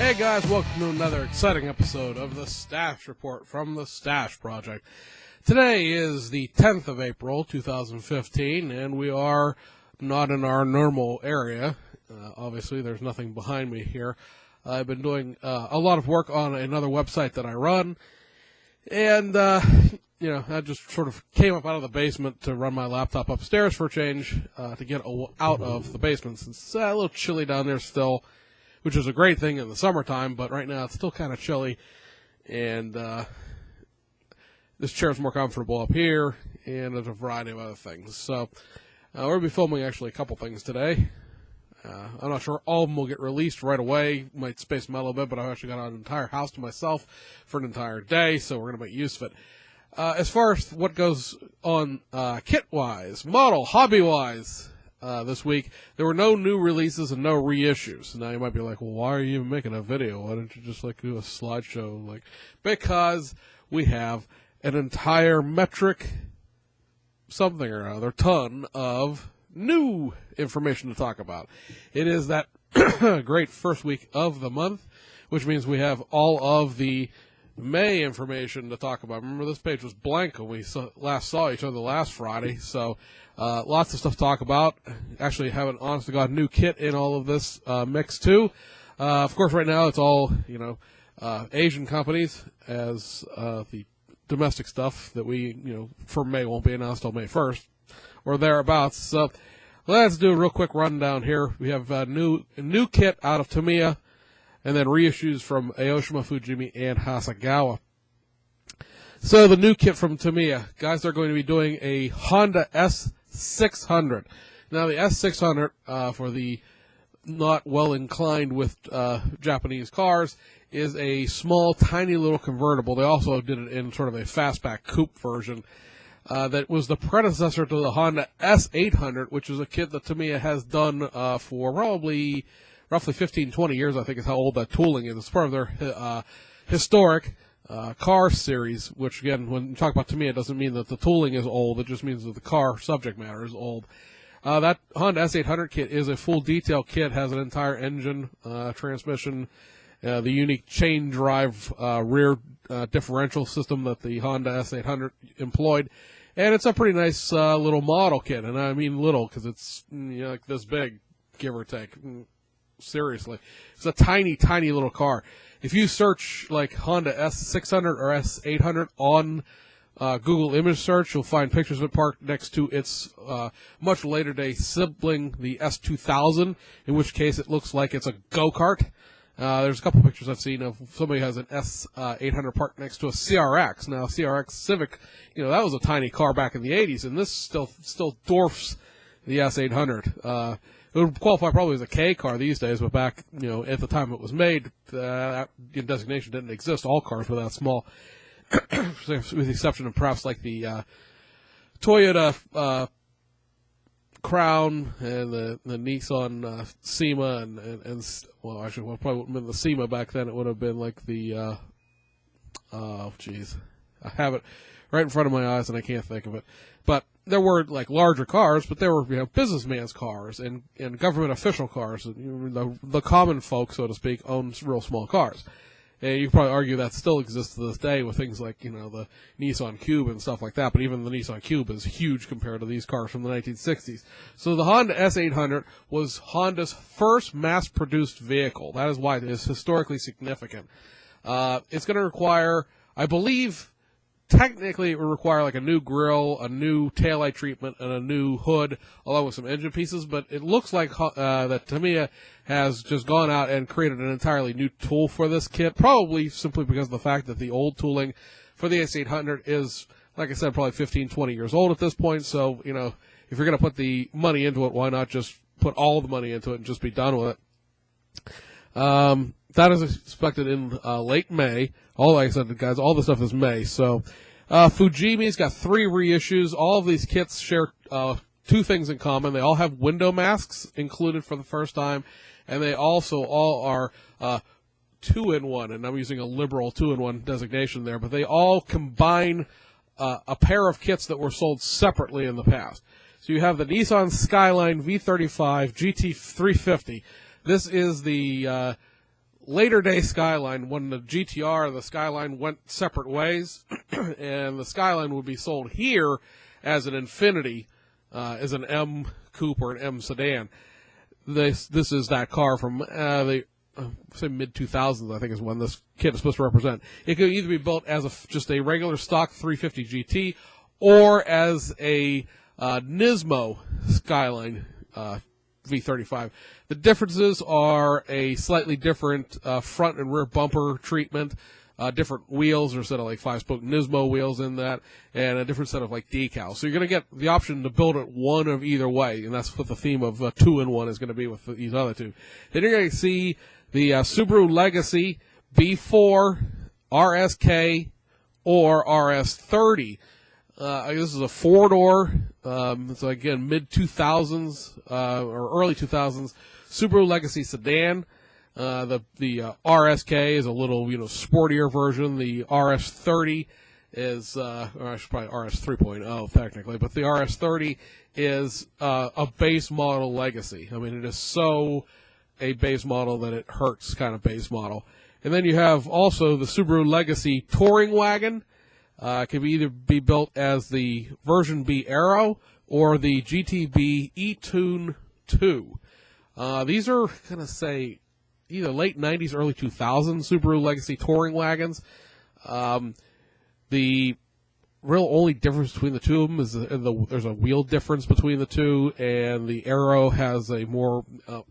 Hey guys, welcome to another exciting episode of the Stash Report from the Stash Project. Today is the 10th of April, 2015, and we are not in our normal area. Obviously, there's nothing behind me here. I've been doing a lot of work on another website that I run, and, I just sort of came up out of the basement to run my laptop upstairs for a change, to get out of the basement, since it's a little chilly down there still, which is a great thing in the summertime, but right now it's still kind of chilly, and this chair's more comfortable up here, and there's a variety of other things. So we're going to be filming actually a couple things today. I'm not sure all of them will get released right away. Might space them out a little bit, but I've actually got an entire house to myself for an entire day, so we're going to make use of it. As far as what goes on kit-wise, model, hobby-wise, this week, there were no new releases and no reissues. Now you might be like, well, why are you even making a video? Why don't you just do a slideshow? Because we have an entire metric something or other ton of new information to talk about. It is that great first week of the month, which means we have all of the May information to talk about. Remember, this page was blank when we last saw each other last Friday, so lots of stuff to talk about. Actually have an honest-to-God new kit in all of this mix, too. Of course, right now it's all, Asian companies, as the domestic stuff that we, for May won't be announced till May 1st, or thereabouts. So let's do a real quick rundown here. We have a new kit out of Tamiya, and then reissues from Aoshima, Fujimi, and Hasegawa. So the new kit from Tamiya, guys, are going to be doing a Honda S600. Now the S600, for the not well inclined with Japanese cars, is a small, tiny little convertible. They also did it in sort of a fastback coupe version. That was the predecessor to the Honda S800, which is a kit that Tamiya has done for probably roughly 15, 20 years, I think is how old that tooling is. It's part of their historic car series, which, again, when you talk about Tamiya, it doesn't mean that the tooling is old. It just means that the car subject matter is old. That Honda S800 kit is a full detail kit, has an entire engine, transmission, the unique chain drive rear differential system that the Honda S800 employed. And it's a pretty nice little model kit, and I mean little because it's like this big, give or take. Seriously, it's a tiny, tiny little car. If you search like Honda S600 or S800 on Google image search, you'll find pictures of it parked next to its much later day sibling, the S2000, in which case it looks like it's a go-kart. There's a couple pictures I've seen of somebody has an S800 parked next to a CRX. Now, CRX Civic, that was a tiny car back in the 80s, and this still dwarfs the S800. It would qualify probably as a K car these days, but back, at the time it was made, that designation didn't exist. All cars were that small, with the exception of perhaps like the Toyota Crown and the Nissan SEMA and well, actually, it probably wouldn't have been the SEMA back then. It would have been like the I have it right in front of my eyes and I can't think of it. But there were like larger cars, but there were businessman's cars and government official cars. The common folk, so to speak, owns real small cars. And you could probably argue that still exists to this day with things like, the Nissan Cube and stuff like that. But even the Nissan Cube is huge compared to these cars from the 1960s. So the Honda S800 was Honda's first mass-produced vehicle. That is why it is historically significant. It's going to require, I believe, technically it would require like a new grille, a new taillight treatment, and a new hood, along with some engine pieces. But it looks like that Tamiya has just gone out and created an entirely new tool for this kit, probably simply because of the fact that the old tooling for the S800 is, like I said, probably 15, 20 years old at this point. So, if you're going to put the money into it, why not just put all the money into it and just be done with it? That is expected in late May. Like I said, guys, all the stuff is May. So Fujimi's got 3 reissues. All of these kits share 2 things in common. They all have window masks included for the first time, and they also all are 2-in-1, and I'm using a liberal 2-in-1 designation there, but they all combine a pair of kits that were sold separately in the past. So you have the Nissan Skyline V35 GT350. This is the later day Skyline, when the GTR and the Skyline went separate ways, and the Skyline would be sold here as an Infiniti, as an M Coupe or an M Sedan. This is that car from the say mid 2000s, I think, is when this kit is supposed to represent. It could either be built as just a regular stock 350 GT or as a Nismo Skyline V35. The differences are a slightly different front and rear bumper treatment, different wheels. There's a set of like 5-spoke Nismo wheels in that, and a different set of like decals. So you're going to get the option to build it one of either way, and that's what the theme of 2-in-1 is going to be with these other two. Then you're going to see the Subaru Legacy B4, RSK, or RS30. This is a 4-door, so again, mid-2000s or early 2000s Subaru Legacy sedan. The RSK is a little, sportier version. The RS30 is, or I should probably RS 3.0 technically, but the RS30 is a base model Legacy. I mean, it is so a base model that it hurts kind of base model. And then you have also the Subaru Legacy Touring Wagon. It can either be built as the version B Aero or the GTB E-Tune 2. These are going to say either late 90s, early 2000s Subaru Legacy touring wagons. The real only difference between the two of them is there's a wheel difference between the two, and the Aero has a more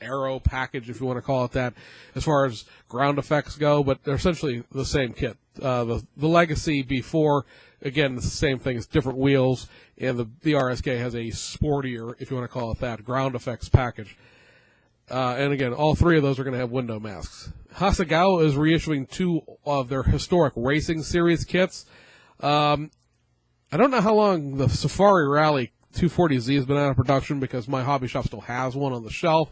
Aero package, if you want to call it that, as far as ground effects go, but they're essentially the same kit. The Legacy B4, again, it's the same thing, it's different wheels, and the RSK has a sportier, if you want to call it that, ground effects package. And again, all three of those are going to have window masks. Hasegawa is reissuing two of their historic racing series kits. I don't know how long the Safari Rally 240Z has been out of production, because my hobby shop still has one on the shelf.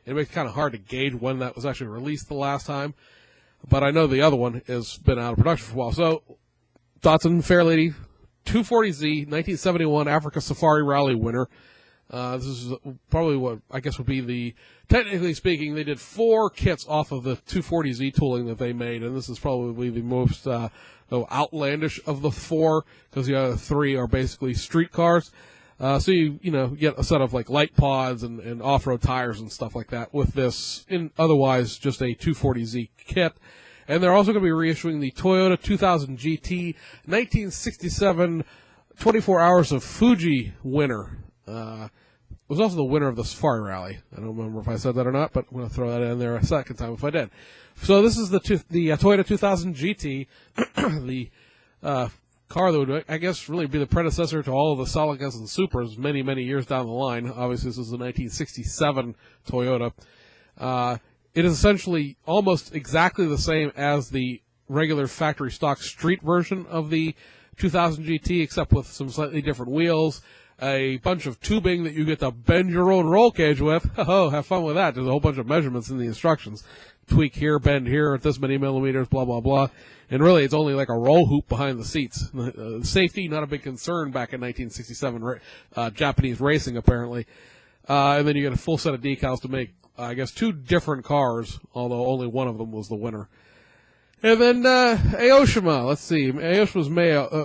It makes it kind of hard to gauge when that was actually released the last time. But I know the other one has been out of production for a while. So, Datsun Fairlady 240Z 1971 Africa Safari Rally winner. This is probably what I guess would be technically speaking, they did 4 kits off of the 240Z tooling that they made, and this is probably the most outlandish of the 4, because the other 3 are basically street cars. So you get a set of like light pods and off-road tires and stuff like that with this, in otherwise just a 240Z kit. And they're also going to be reissuing the Toyota 2000 GT 1967 24 Hours of Fuji winner. It was also the winner of the Safari Rally. I don't remember if I said that or not, but I'm going to throw that in there a second time if I did. So this is the Toyota 2000 GT, the car that would, I guess, really be the predecessor to all of the Celicas and Supras many, many years down the line. Obviously, this is the 1967 Toyota. It is essentially almost exactly the same as the regular factory stock street version of the 2000 GT, except with some slightly different wheels, a bunch of tubing that you get to bend your own roll cage with. Oh, have fun with that. There's a whole bunch of measurements in the instructions. Tweak here, bend here at this many millimeters, blah, blah, blah. And really, it's only like a roll hoop behind the seats. Safety, not a big concern back in 1967 Japanese racing, apparently. And then you get a full set of decals to make, I guess, 2 different cars, although only one of them was the winner. And then Aoshima, let's see. Aoshima's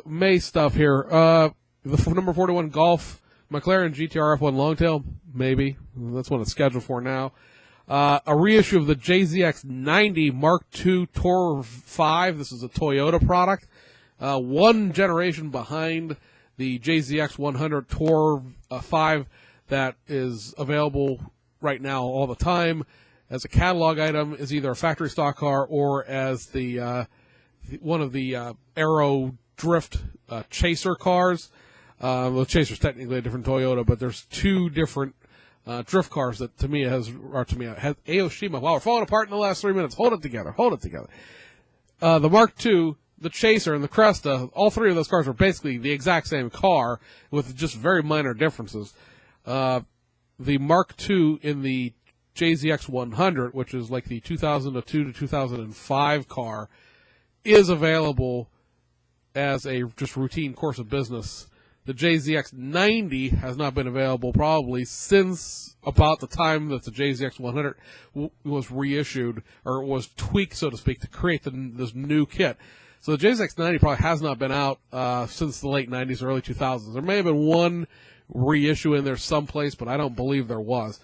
May stuff here. The number 41 Golf McLaren GTR F1 Longtail, maybe. That's what it's scheduled for now. A reissue of the JZX 90 Mark II Tour 5. This is a Toyota product. One generation behind the JZX 100 Tour 5 that is available right now all the time as a catalog item, is either a factory stock car or as the one of the Aero Drift Chaser cars. The Chaser's technically a different Toyota, but there's 2 different drift cars that to me has Aoshima. Wow, we're falling apart in the last 3 minutes. Hold it together. The Mark II, the Chaser, and the Cresta, all 3 of those cars are basically the exact same car with just very minor differences. The Mark II in the JZX 100, which is like the 2002 to 2005 car, is available as a just routine course of business. The JZX90 has not been available probably since about the time that the JZX100 was reissued, or was tweaked, so to speak, to create this new kit. So the JZX90 probably has not been out since the late 90s, early 2000s. There may have been one reissue in there someplace, but I don't believe there was.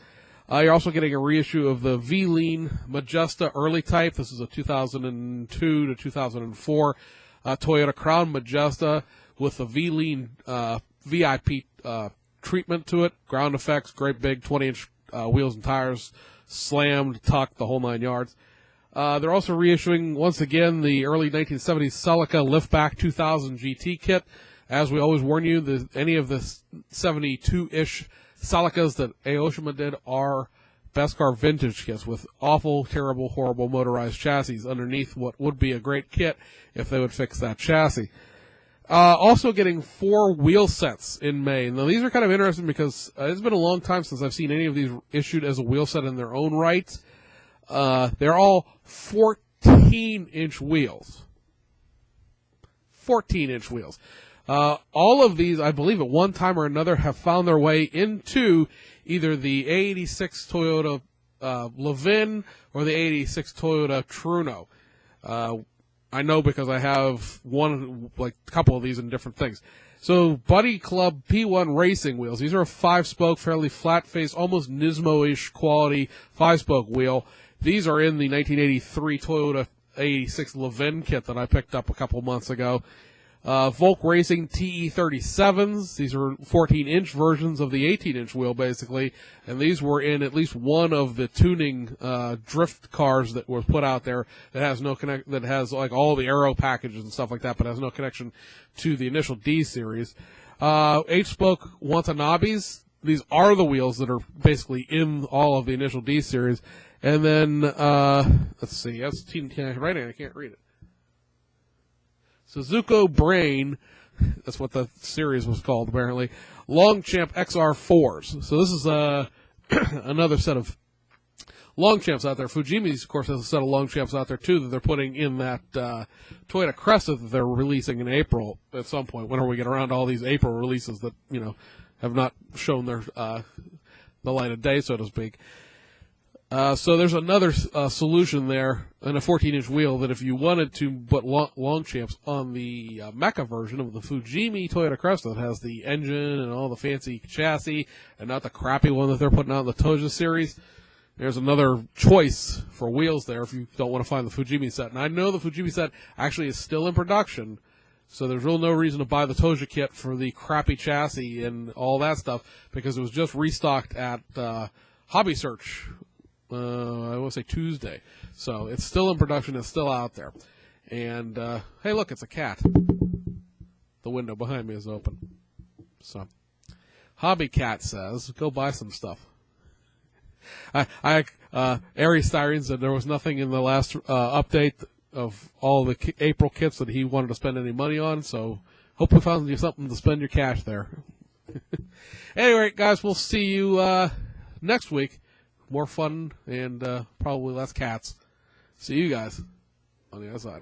You're also getting a reissue of the V-Lean Majesta early type. This is a 2002 to 2004 Toyota Crown Majesta with the V-Lean VIP treatment to it. Ground effects, great big 20-inch wheels and tires, slammed, tucked, the whole 9 yards. They're also reissuing, once again, the early 1970s Celica Liftback 2000 GT kit. As we always warn you, any of the 72-ish Celicas that Aoshima did are Beskar vintage kits with awful, terrible, horrible motorized chassis underneath what would be a great kit if they would fix that chassis. Also getting 4 wheel sets in May. Now, these are kind of interesting because it's been a long time since I've seen any of these issued as a wheel set in their own right. They're all 14-inch wheels. 14-inch wheels. All of these, I believe, at one time or another have found their way into either the A86 Toyota Levin or the A86 Toyota Truno. I know because I have a couple of these in different things. So, Buddy Club P1 racing wheels. These are a 5-spoke, fairly flat-faced, almost Nismo-ish quality 5-spoke wheel. These are in the 1983 Toyota A86 Levin kit that I picked up a couple months ago. Volk Racing TE37s. These are 14-inch versions of the 18-inch wheel, basically, and these were in at least one of the tuning drift cars that were put out there that has that has like all the aero packages and stuff like that, but has no connection to the initial D series. 8-spoke Watanabes. These are the wheels that are basically in all of the initial D series, and then let's see, that's right, I can't read it. Suzuko Brain, that's what the series was called, apparently. Longchamp XR4s. So this is another set of Longchamps out there. Fujimi's, of course, has a set of Longchamps out there, too, that they're putting in that Toyota Cresta that they're releasing in April at some point, whenever we get around to all these April releases that, have not shown their the light of day, so to speak. So there's another solution there in a 14-inch wheel that if you wanted to put Longchamps on the Mecha version of the Fujimi Toyota Cresta that has the engine and all the fancy chassis and not the crappy one that they're putting out in the Toja series, there's another choice for wheels there if you don't want to find the Fujimi set. And I know the Fujimi set actually is still in production, so there's really no reason to buy the Toja kit for the crappy chassis and all that stuff because it was just restocked at Hobby Search. I want to say Tuesday. So it's still in production. It's still out there. And, hey, look, it's a cat. The window behind me is open. So, Hobby Cat says, go buy some stuff. Ari Styrene said there was nothing in the last update of all the April kits that he wanted to spend any money on. So, hope we found you something to spend your cash there. Anyway, guys, we'll see you next week. More fun and probably less cats. See you guys on the other side.